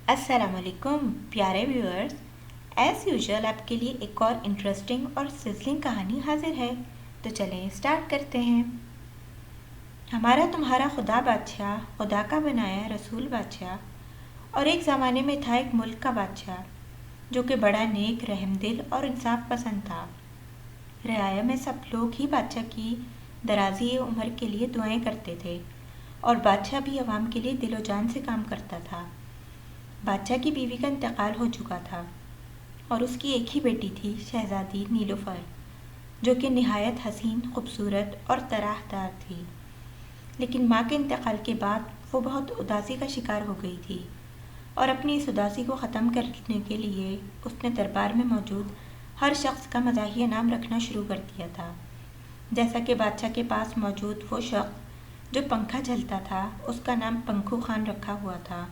السلام علیکم پیارے ویورز، ایز یوزول آپ کے لیے ایک اور انٹرسٹنگ اور سزلنگ کہانی حاضر ہے۔ تو چلیں سٹارٹ کرتے ہیں۔ ہمارا تمہارا خدا بادشاہ، خدا کا بنایا رسول بادشاہ، اور ایک زمانے میں تھا ایک ملک کا بادشاہ جو کہ بڑا نیک، رحم دل اور انصاف پسند تھا۔ رعایا میں سب لوگ ہی بادشاہ کی درازی عمر کے لیے دعائیں کرتے تھے، اور بادشاہ بھی عوام کے لیے دل و جان سے کام کرتا تھا۔ بادشاہ کی بیوی کا انتقال ہو چکا تھا اور اس کی ایک ہی بیٹی تھی، شہزادی نیلوفر، جو کہ نہایت حسین، خوبصورت اور طرح دار تھی۔ لیکن ماں کے انتقال کے بعد وہ بہت اداسی کا شکار ہو گئی تھی، اور اپنی اس اداسی کو ختم کرنے کے لیے اس نے دربار میں موجود ہر شخص کا مزاحیہ نام رکھنا شروع کر دیا تھا۔ جیسا کہ بادشاہ کے پاس موجود وہ شخص جو پنکھا جھلتا تھا، اس کا نام پنکھو خان رکھا ہوا تھا۔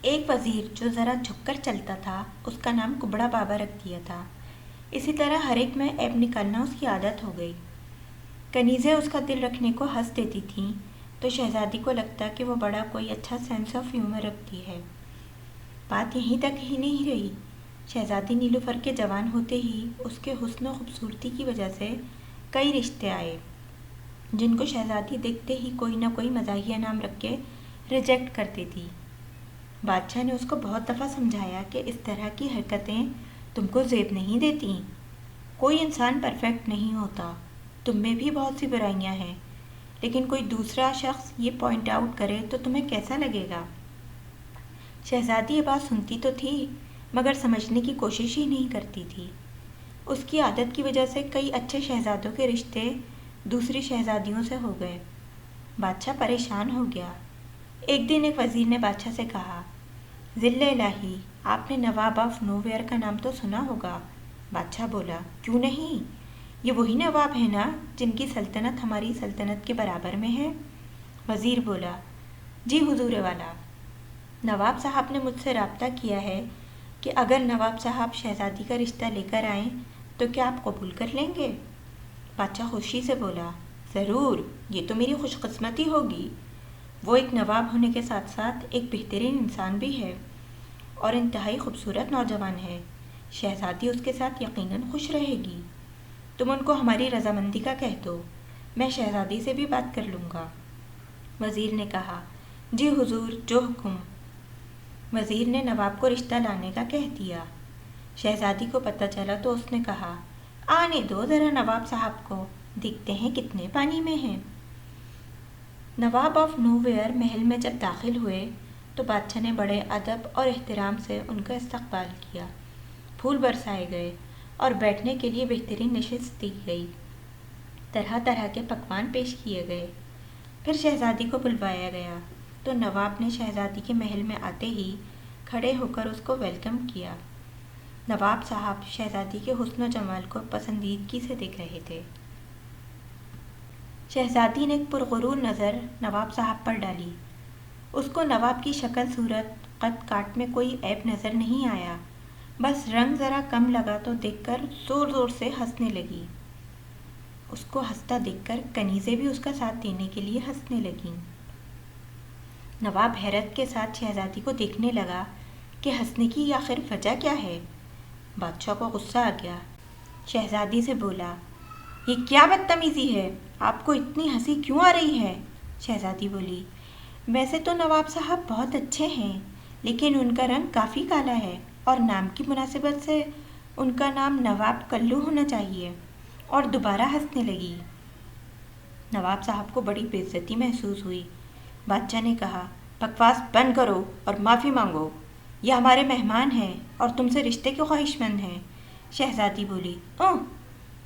ایک وزیر جو ذرا جھک کر چلتا تھا، اس کا نام کبڑا بابا رکھ دیا تھا۔ اسی طرح ہر ایک میں عیب نکالنا اس کی عادت ہو گئی۔ کنیزیں اس کا دل رکھنے کو ہنس دیتی تھیں تو شہزادی کو لگتا کہ وہ بڑا کوئی اچھا سینس آف ہیومر رکھتی ہے۔ بات یہیں تک ہی نہیں رہی، شہزادی نیلوفر کے جوان ہوتے ہی اس کے حسن و خوبصورتی کی وجہ سے کئی رشتے آئے، جن کو شہزادی دیکھتے ہی کوئی نہ کوئی مزاحیہ نام رکھ کے ریجیکٹ کر دیتی۔ بادشاہ نے اس کو بہت دفعہ سمجھایا کہ اس طرح کی حرکتیں تم کو زیب نہیں دیتی۔ کوئی انسان پرفیکٹ نہیں ہوتا، تم میں بھی بہت سی برائیاں ہیں، لیکن کوئی دوسرا شخص یہ پوائنٹ آؤٹ کرے تو تمہیں کیسا لگے گا؟ شہزادی یہ بات سنتی تو تھی، مگر سمجھنے کی کوشش ہی نہیں کرتی تھی۔ اس کی عادت کی وجہ سے کئی اچھے شہزادوں کے رشتے دوسری شہزادیوں سے ہو گئے۔ بادشاہ پریشان ہو گیا۔ ایک دن ایک وزیر نے بادشاہ سے کہا، ذل الہی، آپ نے نواب آف نوویئر کا نام تو سنا ہوگا؟ بادشاہ بولا، کیوں نہیں، یہ وہی نواب ہے نا جن کی سلطنت ہماری سلطنت کے برابر میں ہے؟ وزیر بولا، جی حضور والا، نواب صاحب نے مجھ سے رابطہ کیا ہے کہ اگر نواب صاحب شہزادی کا رشتہ لے کر آئیں تو کیا آپ قبول کر لیں گے؟ بادشاہ خوشی سے بولا، ضرور، یہ تو میری خوش قسمتی ہوگی۔ وہ ایک نواب ہونے کے ساتھ ساتھ ایک بہترین انسان بھی ہے اور انتہائی خوبصورت نوجوان ہے۔ شہزادی اس کے ساتھ یقیناً خوش رہے گی۔ تم ان کو ہماری رضامندی کا کہہ دو، میں شہزادی سے بھی بات کر لوں گا۔ وزیر نے کہا، جی حضور، جو حکم۔ وزیر نے نواب کو رشتہ لانے کا کہہ دیا۔ شہزادی کو پتہ چلا تو اس نے کہا، آنے دو ذرا نواب صاحب کو، دیکھتے ہیں کتنے پانی میں ہیں۔ نواب آف نوویئر محل میں جب داخل ہوئے تو بادشاہ نے بڑے ادب اور احترام سے ان کا استقبال کیا۔ پھول برسائے گئے اور بیٹھنے کے لیے بہترین نشست دی گئی۔ طرح طرح کے پکوان پیش کیے گئے۔ پھر شہزادی کو بلوایا گیا تو نواب نے شہزادی کے محل میں آتے ہی کھڑے ہو کر اس کو ویلکم کیا۔ نواب صاحب شہزادی کے حسن و جمال کو پسندیدگی سے دیکھ رہے تھے۔ شہزادی نے ایک پرغرور نظر نواب صاحب پر ڈالی۔ اس کو نواب کی شکل صورت قد کاٹ میں کوئی عیب نظر نہیں آیا، بس رنگ ذرا کم لگا تو دیکھ کر زور زور سے ہنسنے لگی۔ اس کو ہنستا دیکھ کر کنیزیں بھی اس کا ساتھ دینے کے لیے ہنسنے لگیں۔ نواب حیرت کے ساتھ شہزادی کو دیکھنے لگا کہ ہنسنے کی آخر وجہ کیا ہے۔ بادشاہ کو غصہ آ گیا۔ شہزادی سے بولا، یہ کیا بدتمیزی ہے، آپ کو اتنی ہنسی کیوں آ رہی ہے؟ شہزادی بولی، ویسے تو نواب صاحب بہت اچھے ہیں، لیکن ان کا رنگ کافی کالا ہے اور نام کی مناسبت سے ان کا نام نواب کلو ہونا چاہیے، اور دوبارہ ہنسنے لگی۔ نواب صاحب کو بڑی بے عزتی محسوس ہوئی۔ بادشاہ نے کہا، بکواس بند کرو اور معافی مانگو، یہ ہمارے مہمان ہیں اور تم سے رشتے کے خواہش مند ہیں۔ شہزادی بولی،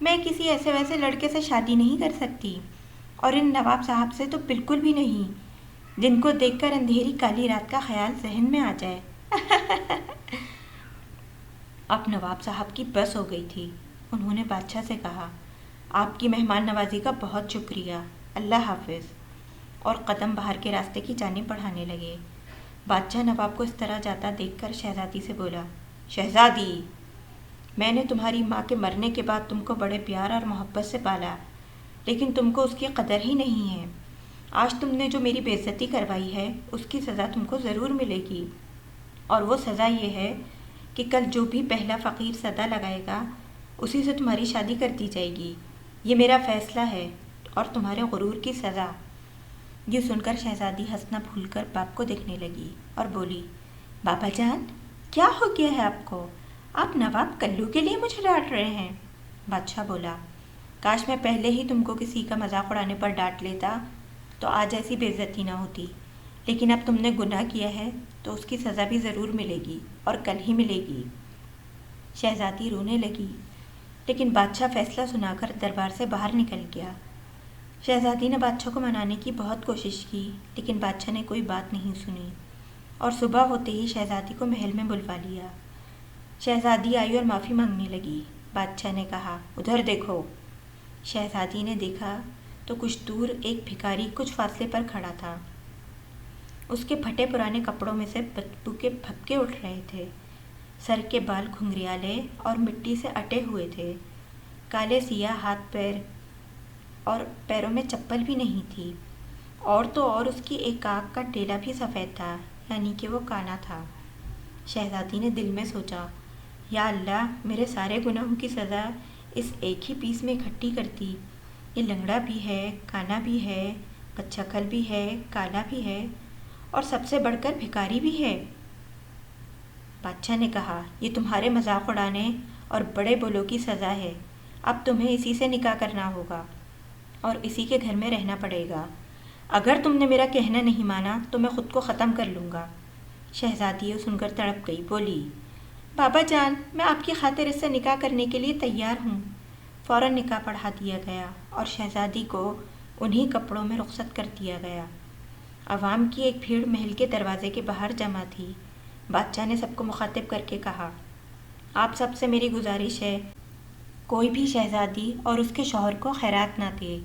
میں کسی ایسے ویسے لڑکے سے شادی نہیں کر سکتی، اور ان نواب صاحب سے تو بالکل بھی نہیں، جن کو دیکھ کر اندھیری کالی رات کا خیال ذہن میں آ جائے۔ اب نواب صاحب کی بس ہو گئی تھی۔ انہوں نے بادشاہ سے کہا، آپ کی مہمان نوازی کا بہت شکریہ، اللہ حافظ، اور قدم باہر کے راستے کی جانب بڑھانے لگے۔ بادشاہ نواب کو اس طرح جاتا دیکھ کر شہزادی سے بولا، شہزادی، میں نے تمہاری ماں کے مرنے کے بعد تم کو بڑے پیار اور محبت سے پالا، لیکن تم کو اس کی قدر ہی نہیں ہے۔ آج تم نے جو میری بے عزتی کروائی ہے، اس کی سزا تم کو ضرور ملے گی۔ اور وہ سزا یہ ہے کہ کل جو بھی پہلا فقیر صدا لگائے گا اسی سے تمہاری شادی کر دی جائے گی۔ یہ میرا فیصلہ ہے اور تمہارے غرور کی سزا۔ یہ سن کر شہزادی ہنسنا بھول کر باپ کو دیکھنے لگی اور بولی، بابا جان کیا ہو گیا ہے آپ کو؟ آپ نواب کلو کے لیے مجھے ڈانٹ رہے ہیں؟ بادشاہ بولا، کاش میں پہلے ہی تم کو کسی کا مذاق اڑانے پر ڈانٹ لیتا تو آج ایسی بے عزتی نہ ہوتی، لیکن اب تم نے گناہ کیا ہے تو اس کی سزا بھی ضرور ملے گی اور کل ہی ملے گی۔ شہزادی رونے لگی، لیکن بادشاہ فیصلہ سنا کر دربار سے باہر نکل گیا۔ شہزادی نے بادشاہ کو منانے کی بہت کوشش کی، لیکن بادشاہ نے کوئی بات نہیں سنی اور صبح ہوتے ہی شہزادی کو محل میں بلوا لیا۔ شہزادی آئی اور معافی مانگنے لگی۔ بادشاہ نے کہا، ادھر دیکھو۔ شہزادی نے دیکھا تو کچھ دور ایک بھکاری کچھ فاصلے پر کھڑا تھا۔ اس کے پھٹے پرانے کپڑوں میں سے بدبو کے بھپکے اٹھ رہے تھے۔ سر کے بال گھنگریالے اور مٹی سے اٹے ہوئے تھے۔ کالے سیاہ ہاتھ پیر اور پیروں میں چپل بھی نہیں تھی، اور تو اور اس کی ایک آنکھ کا ٹیلا بھی سفید تھا، یعنی کہ وہ کانا تھا۔ شہزادی نے دل میں سوچا، یا اللہ، میرے سارے گناہوں کی سزا اس ایک ہی پیس میں اکٹھی کرتی۔ یہ لنگڑا بھی ہے، کانا بھی ہے، بدشکل بھی ہے، کالا بھی ہے اور سب سے بڑھ کر بھکاری بھی ہے۔ بادشاہ نے کہا، یہ تمہارے مذاق اڑانے اور بڑے بولوں کی سزا ہے۔ اب تمہیں اسی سے نکاح کرنا ہوگا اور اسی کے گھر میں رہنا پڑے گا۔ اگر تم نے میرا کہنا نہیں مانا تو میں خود کو ختم کر لوں گا۔ شہزادی یہ سن کر تڑپ گئی، بولی، بابا جان، میں آپ کی خاطر اس سے نکاح کرنے کے لیے تیار ہوں۔ فوراً نکاح پڑھا دیا گیا اور شہزادی کو انہی کپڑوں میں رخصت کر دیا گیا۔ عوام کی ایک بھیڑ محل کے دروازے کے باہر جمع تھی۔ بادشاہ نے سب کو مخاطب کر کے کہا، آپ سب سے میری گزارش ہے، کوئی بھی شہزادی اور اس کے شوہر کو خیرات نہ دے۔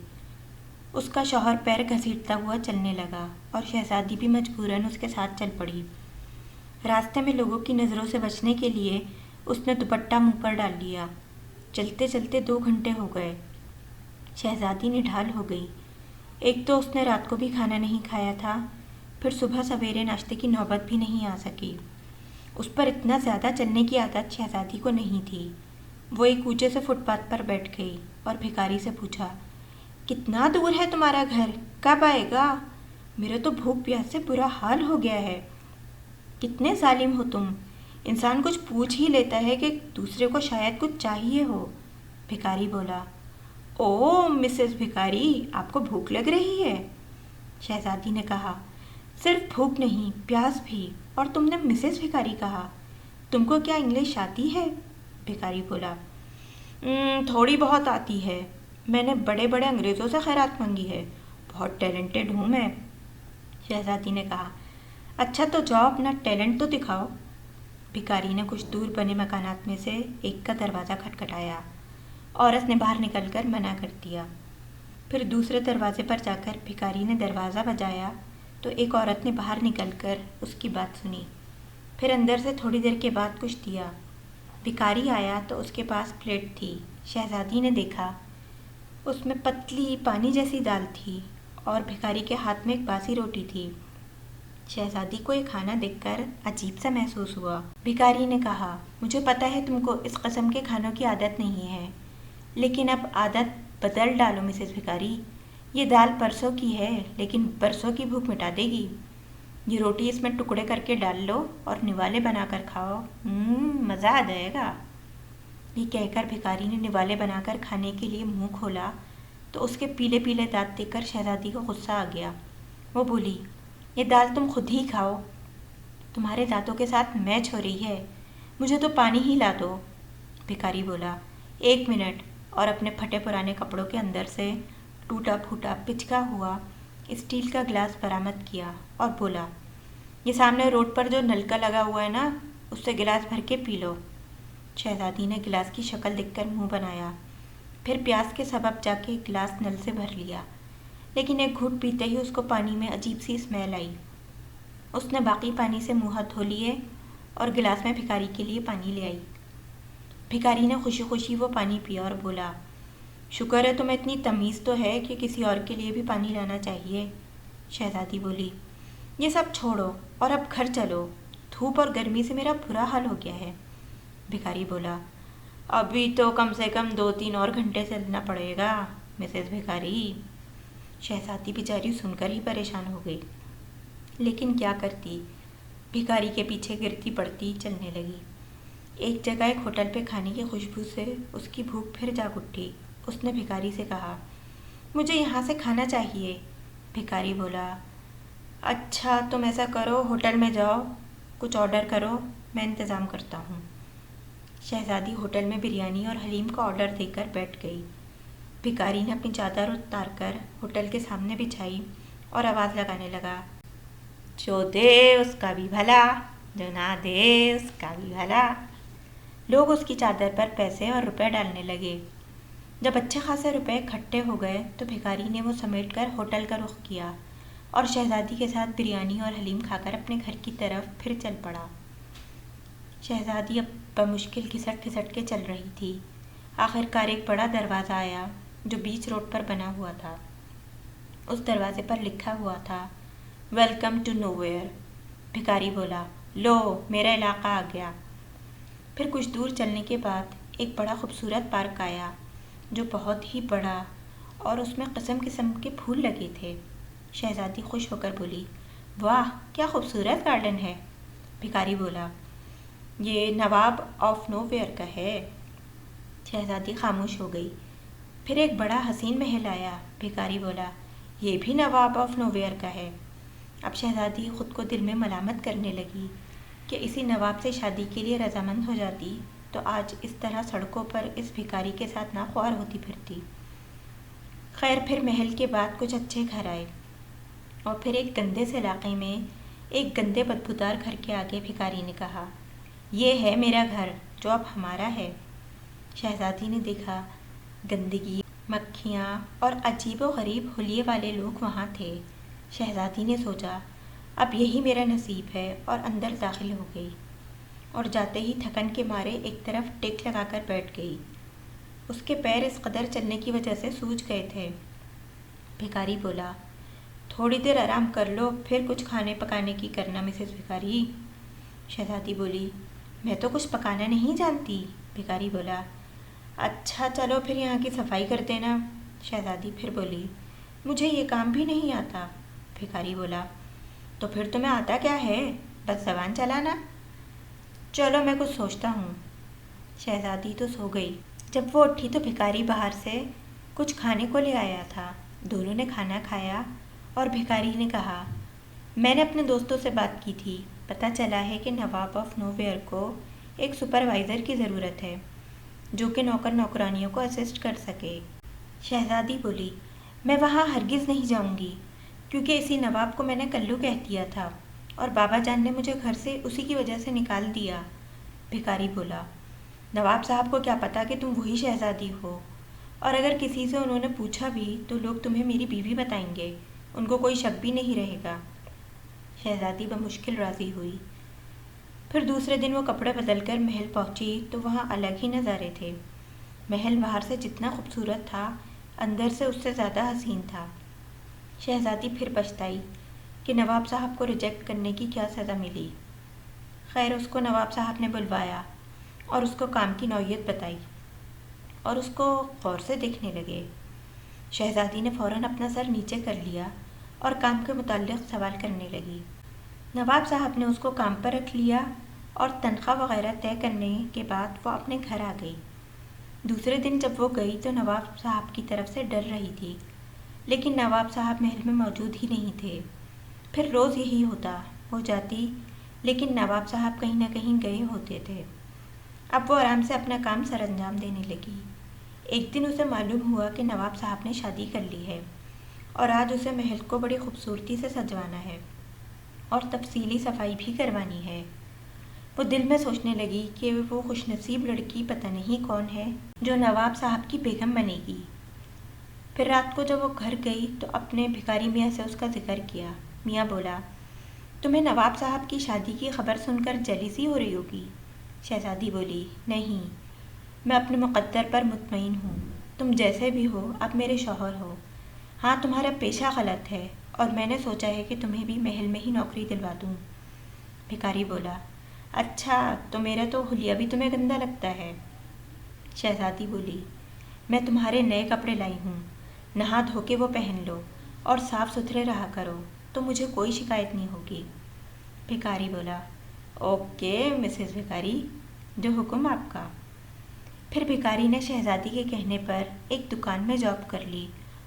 اس کا شوہر پیر گھسیٹتا ہوا چلنے لگا اور شہزادی بھی مجبوراً اس کے ساتھ چل پڑی۔ راستے میں لوگوں کی نظروں سے بچنے کے لیے اس نے دوپٹہ منہ پر ڈال لیا۔ چلتے چلتے 2 گھنٹے ہو گئے۔ شہزادی نڈھال ہو گئی۔ ایک تو اس نے رات کو بھی کھانا نہیں کھایا تھا، پھر صبح سویرے ناشتے کی نوبت بھی نہیں آ سکی۔ اس پر اتنا زیادہ چلنے کی عادت شہزادی کو نہیں تھی۔ وہ ایک اونچے سے فٹ پاتھ پر بیٹھ گئی اور بھکاری سے پوچھا، کتنا دور ہے تمہارا گھر؟ کب آئے گا؟ میرے تو بھوک پیاس سے برا حال ہو گیا ہے۔ کتنے ظالم ہو تم! انسان کچھ پوچھ ہی لیتا ہے کہ دوسرے کو شاید کچھ چاہیے ہو۔ بھکاری بولا، او مسز بھکاری، آپ کو بھوک لگ رہی ہے؟ شہزادی نے کہا، صرف بھوک نہیں، پیاس بھی، اور تم نے مسز بھکاری کہا، تم کو کیا انگلش آتی ہے؟ بھکاری بولا، تھوڑی بہت آتی ہے، میں نے بڑے بڑے انگریزوں سے خیرات مانگی ہے، بہت ٹیلنٹڈ ہوں میں۔ شہزادی نے کہا، اچھا تو جاؤ اپنا ٹیلنٹ تو دکھاؤ۔ بھکاری نے کچھ دور بنے مکانات میں سے ایک کا دروازہ کھٹکھٹایا۔ عورت نے باہر نکل کر منع کر دیا۔ پھر دوسرے دروازے پر جا کر بھکاری نے دروازہ بجایا تو ایک عورت نے باہر نکل کر اس کی بات سنی۔ پھر اندر سے تھوڑی دیر کے بعد کچھ دیا۔ بھکاری آیا تو اس کے پاس پلیٹ تھی۔ شہزادی نے دیکھا، اس میں پتلی پانی جیسی دال تھی اور بھکاری کے ہاتھ میں ایک باسی روٹی تھی۔ شہزادی کو یہ کھانا دیکھ کر عجیب سا محسوس ہوا۔ بھکاری نے کہا، مجھے پتہ ہے تم کو اس قسم کے کھانوں کی عادت نہیں ہے، لیکن اب عادت بدل ڈالو مسز بھکاری۔ یہ دال پرسوں کی ہے، لیکن برسوں کی بھوک مٹا دے گی۔ یہ روٹی اس میں ٹکڑے کر کے ڈال لو اور نوالے بنا کر کھاؤ، مزہ آ جائے گا۔ یہ کہہ کر بھکاری نے نوالے بنا کر کھانے کے لیے منہ کھولا تو اس کے پیلے پیلے دانت دیکھ کر شہزادی کو غصہ آ گیا۔ وہ بولی، یہ دال تم خود ہی کھاؤ، تمہارے دانتوں کے ساتھ میچ ہو رہی ہے، مجھے تو پانی ہی لا دو۔ بھکاری بولا، 1 منٹ، اور اپنے پھٹے پرانے کپڑوں کے اندر سے ٹوٹا پھوٹا پچکا ہوا اسٹیل کا گلاس برآمد کیا اور بولا، یہ سامنے روڈ پر جو نلکا لگا ہوا ہے نا، اس سے گلاس بھر کے پی لو۔ شہزادی نے گلاس کی شکل دیکھ کر منہ بنایا، پھر پیاس کے سبب جا کے گلاس نل سے بھر لیا، لیکن ایک گھونٹ پیتے ہی اس کو پانی میں عجیب سی اسمیل آئی۔ اس نے باقی پانی سے منہ ہاتھ دھو لیے اور گلاس میں بھکاری کے لیے پانی لے آئی۔ بھکاری نے خوشی خوشی وہ پانی پیا اور بولا، شکر ہے تمہیں اتنی تمیز تو ہے کہ کسی اور کے لیے بھی پانی لانا چاہیے۔ شہزادی بولی، یہ سب چھوڑو اور اب گھر چلو، دھوپ اور گرمی سے میرا برا حال ہو گیا ہے۔ بھکاری بولا، ابھی تو کم سے کم 2-3 اور گھنٹے چلنا پڑے گا مسز بھکاری۔ شہزادی بیچاری سن کر ہی پریشان ہو گئی، لیکن کیا کرتی، بھکاری کے پیچھے گرتی پڑتی چلنے لگی۔ ایک جگہ ایک ہوٹل پہ کھانے کی خوشبو سے اس کی بھوک پھر جاگ اٹھی۔ اس نے بھکاری سے کہا، مجھے یہاں سے کھانا چاہیے۔ بھکاری بولا، اچھا تم ایسا کرو، ہوٹل میں جاؤ، کچھ آرڈر کرو، میں انتظام کرتا ہوں۔ شہزادی ہوٹل میں بریانی اور حلیم کا آرڈر دے کر بیٹھ گئی۔ بھکاری نے اپنی چادر اتار کر ہوٹل کے سامنے بچھائی اور آواز لگانے لگا، جو دے اس کا بھی بھلا، جو نہ دے اس کا بھی بھلا۔ لوگ اس کی چادر پر پیسے اور روپے ڈالنے لگے۔ جب اچھے خاصے روپے اکٹھے ہو گئے تو بھکاری نے وہ سمیٹ کر ہوٹل کا رخ کیا اور شہزادی کے ساتھ بریانی اور حلیم کھا کر اپنے گھر کی طرف پھر چل پڑا۔ شہزادی اب بمشکل گھسٹ گھسٹ کے چل رہی تھی۔ آخر کار ایک بڑا دروازہ آیا جو بیچ روڈ پر بنا ہوا تھا۔ اس دروازے پر لکھا ہوا تھا، ویلکم ٹو نو ویئر۔ بھکاری بولا، لو میرا علاقہ آ گیا۔ پھر کچھ دور چلنے کے بعد ایک بڑا خوبصورت پارک آیا جو بہت ہی بڑا اور اس میں قسم قسم کے پھول لگے تھے۔ شہزادی خوش ہو کر بولی، واہ کیا خوبصورت گارڈن ہے۔ بھکاری بولا، یہ نواب آف نو ویئر کا ہے۔ شہزادی خاموش ہو گئی۔ پھر ایک بڑا حسین محل آیا۔ بھکاری بولا، یہ بھی نواب آف نو ویئر کا ہے۔ اب شہزادی خود کو دل میں ملامت کرنے لگی کہ اسی نواب سے شادی کے لیے رضامند ہو جاتی تو آج اس طرح سڑکوں پر اس بھکاری کے ساتھ ناخوار ہوتی پھرتی۔ خیر پھر محل کے بعد کچھ اچھے گھر آئے اور پھر ایک گندے سے علاقے میں ایک گندے بدبودار گھر کے آگے بھکاری نے کہا، یہ ہے میرا گھر جو اب ہمارا ہے۔ شہزادی نے دیکھا گندگی، مکھیاں اور عجیب و غریب حلیے والے لوگ وہاں تھے۔ شہزادی نے سوچا، اب یہی میرا نصیب ہے، اور اندر داخل ہو گئی اور جاتے ہی تھکن کے مارے ایک طرف ٹیک لگا کر بیٹھ گئی۔ اس کے پیر اس قدر چلنے کی وجہ سے سوج گئے تھے۔ بھکاری بولا، تھوڑی دیر آرام کر لو، پھر کچھ کھانے پکانے کی کرنا مسز بھکاری۔ شہزادی بولی، میں تو کچھ پکانا نہیں جانتی۔ بھکاری بولا، اچھا چلو پھر یہاں کی صفائی کر دینا۔ شہزادی پھر بولی، مجھے یہ کام بھی نہیں آتا۔ بھکاری بولا، تو پھر تمہیں آتا کیا ہے، بس زبان چلانا؟ چلو میں کچھ سوچتا ہوں۔ شہزادی تو سو گئی۔ جب وہ اٹھی تو بھکاری باہر سے کچھ کھانے کو لے آیا تھا۔ دونوں نے کھانا کھایا اور بھکاری نے کہا، میں نے اپنے دوستوں سے بات کی تھی، پتہ چلا ہے کہ نواب آف نو ویئر کو ایک سپروائزر کی ضرورت ہے جو کہ نوکر نوکرانیوں کو اسسٹ کر سکے۔ شہزادی بولی، میں وہاں ہرگز نہیں جاؤں گی، کیونکہ اسی نواب کو میں نے کلو کہہ دیا تھا اور بابا جان نے مجھے گھر سے اسی کی وجہ سے نکال دیا۔ بھکاری بولا، نواب صاحب کو کیا پتا کہ تم وہی شہزادی ہو، اور اگر کسی سے انہوں نے پوچھا بھی تو لوگ تمہیں میری بیوی بتائیں گے، ان کو کوئی شک بھی نہیں رہے گا۔ شہزادی بمشکل راضی ہوئی۔ پھر دوسرے دن وہ کپڑے بدل کر محل پہنچی تو وہاں الگ ہی نظارے تھے۔ محل باہر سے جتنا خوبصورت تھا، اندر سے اس سے زیادہ حسین تھا۔ شہزادی پھر پچھتائی کہ نواب صاحب کو ریجیکٹ کرنے کی کیا سزا ملی۔ خیر اس کو نواب صاحب نے بلوایا اور اس کو کام کی نوعیت بتائی اور اس کو غور سے دیکھنے لگے۔ شہزادی نے فوراً اپنا سر نیچے کر لیا اور کام کے متعلق سوال کرنے لگی۔ نواب صاحب نے اس کو کام پر رکھ لیا اور تنخواہ وغیرہ طے کرنے کے بعد وہ اپنے گھر آ گئی۔ دوسرے دن جب وہ گئی تو نواب صاحب کی طرف سے ڈر رہی تھی، لیکن نواب صاحب محل میں موجود ہی نہیں تھے۔ پھر روز یہی ہوتا، وہ جاتی لیکن نواب صاحب کہیں نہ کہیں گئے ہوتے تھے۔ اب وہ آرام سے اپنا کام سر انجام دینے لگی۔ ایک دن اسے معلوم ہوا کہ نواب صاحب نے شادی کر لی ہے اور آج اسے محل کو بڑی خوبصورتی سے سجوانا ہے اور تفصیلی صفائی بھی کروانی ہے۔ وہ دل میں سوچنے لگی کہ وہ خوش نصیب لڑکی پتہ نہیں کون ہے جو نواب صاحب کی بیگم بنے گی۔ پھر رات کو جب وہ گھر گئی تو اپنے بھکاری میاں سے اس کا ذکر کیا۔ میاں بولا، تمہیں نواب صاحب کی شادی کی خبر سن کر جیلسی ہو رہی ہوگی۔ شہزادی بولی، نہیں، میں اپنے مقدر پر مطمئن ہوں، تم جیسے بھی ہو اب میرے شوہر ہو۔ ہاں تمہارا پیشہ غلط ہے اور میں نے سوچا ہے کہ تمہیں بھی محل میں ہی نوکری دلوا دوں۔ بھکاری بولا، اچھا تو میرا تو حلیہ بھی تمہیں گندا لگتا ہے؟ شہزادی بولی، میں تمہارے نئے کپڑے لائی ہوں، نہا دھو کے وہ پہن لو اور صاف ستھرے رہا کرو تو مجھے کوئی شکایت نہیں ہوگی۔ بھکاری بولا، اوکے مسز بھکاری، جو حکم آپ کا۔ پھر بھکاری نے شہزادی کے کہنے پر ایک دکان میں جاب کر لی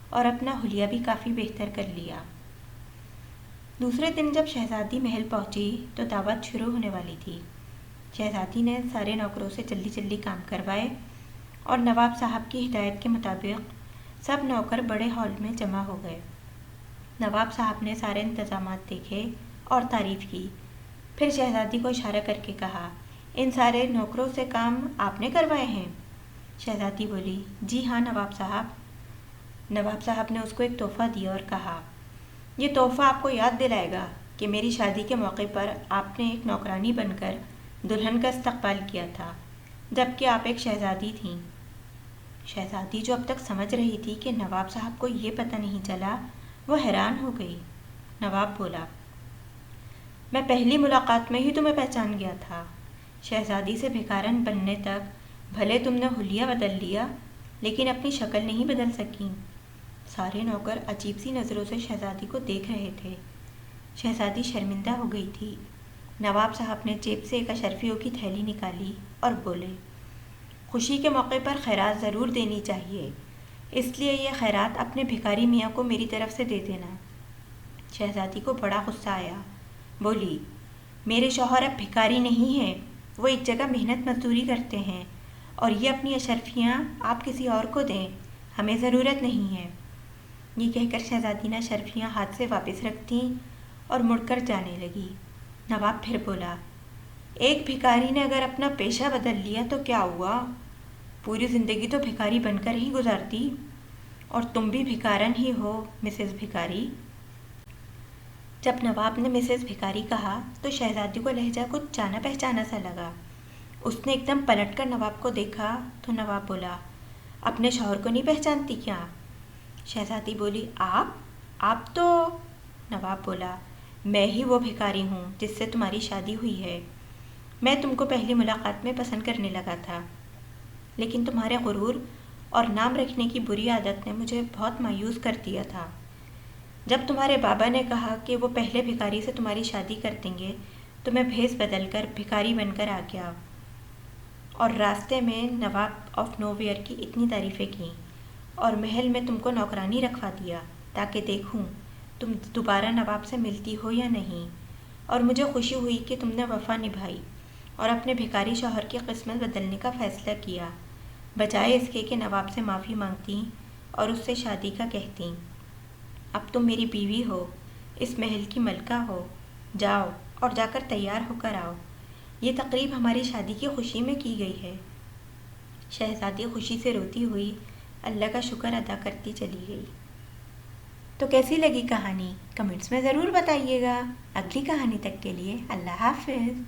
اور اپنا حلیہ بھی کافی بہتر کر لیا۔ دوسرے دن جب شہزادی محل پہنچی تو دعوت شروع ہونے والی تھی۔ شہزادی نے سارے نوکروں سے جلدی جلدی کام کروائے اور نواب صاحب کی ہدایت کے مطابق سب نوکر بڑے ہال میں جمع ہو گئے۔ نواب صاحب نے سارے انتظامات دیکھے اور تعریف کی، پھر شہزادی کو اشارہ کر کے کہا، ان سارے نوکروں سے کام آپ نے کروائے ہیں؟ شہزادی بولی، جی ہاں نواب صاحب۔ نواب صاحب نے اس کو ایک تحفہ دیا اور کہا، یہ تحفہ آپ کو یاد دلائے گا کہ میری شادی کے موقع پر آپ نے ایک نوکرانی بن کر دلہن کا استقبال کیا تھا جبکہ آپ ایک شہزادی تھیں۔ شہزادی جو اب تک سمجھ رہی تھی کہ نواب صاحب کو یہ پتہ نہیں چلا، وہ حیران ہو گئی۔ نواب بولا، میں پہلی ملاقات میں ہی تمہیں پہچان گیا تھا۔ شہزادی سے بھکارن بننے تک بھلے تم نے حلیہ بدل لیا لیکن اپنی شکل نہیں بدل سکیں۔ سارے نوکر عجیب سی نظروں سے شہزادی کو دیکھ رہے تھے۔ شہزادی شرمندہ ہو گئی تھی۔ نواب صاحب نے جیب سے ایک اشرفیوں کی تھیلی نکالی اور بولے، خوشی کے موقع پر خیرات ضرور دینی چاہیے، اس لیے یہ خیرات اپنے بھکاری میاں کو میری طرف سے دے دینا۔ شہزادی کو بڑا غصہ آیا، بولی، میرے شوہر اب بھکاری نہیں ہیں، وہ ایک جگہ محنت مزدوری کرتے ہیں اور یہ اپنی اشرفیاں آپ کسی اور کو دیں، ہمیں ضرورت نہیں ہے۔ یہ کہہ کر شہزادی نے اشرفیاں ہاتھ سے واپس رکھ دیں اور مڑ کر جانے لگی۔ نواب پھر بولا، ایک بھکاری نے اگر اپنا پیشہ بدل لیا تو کیا ہوا؟ پوری زندگی تو بھکاری بن کر ہی گزارتی، اور تم بھی بھکارن ہی ہو مسز بھکاری۔ جب نواب نے مسز بھکاری کہا تو شہزادی کو لہجہ کچھ جانا پہچانا سا لگا۔ اس نے ایک دم پلٹ کر نواب کو دیکھا تو نواب بولا، اپنے شوہر کو نہیں پہچانتی کیا؟ شہزادی بولی، آپ تو… نواب بولا، میں ہی وہ بھکاری ہوں جس سے تمہاری شادی ہوئی ہے۔ میں تم کو پہلی ملاقات میں پسند کرنے لگا تھا، لیکن تمہارے غرور اور نام رکھنے کی بری عادت نے مجھے بہت مایوس کر دیا تھا۔ جب تمہارے بابا نے کہا کہ وہ پہلے بھکاری سے تمہاری شادی کر دیں گے تو میں بھیس بدل کر بھکاری بن کر آ گیا اور راستے میں نواب آف نو ویئر کی اتنی تعریفیں کیں اور محل میں تم کو نوکرانی رکھوا دیا تاکہ دیکھوں تم دوبارہ نواب سے ملتی ہو یا نہیں، اور مجھے خوشی ہوئی کہ تم نے وفا نبھائی اور اپنے بھکاری شوہر کی قسمت بدلنے کا فیصلہ کیا، بجائے اس کے کہ نواب سے معافی مانگتی اور اس سے شادی کا کہتی۔ اب تم میری بیوی ہو، اس محل کی ملکہ ہو، جاؤ اور جا کر تیار ہو کر آؤ، یہ تقریب ہماری شادی کی خوشی میں کی گئی ہے۔ شہزادی خوشی سے روتی ہوئی اللہ کا شکر ادا کرتی چلی گئی۔ تو کیسی لگی کہانی؟ کمنٹس میں ضرور بتائیے گا۔ اگلی کہانی تک کے لیے اللہ حافظ۔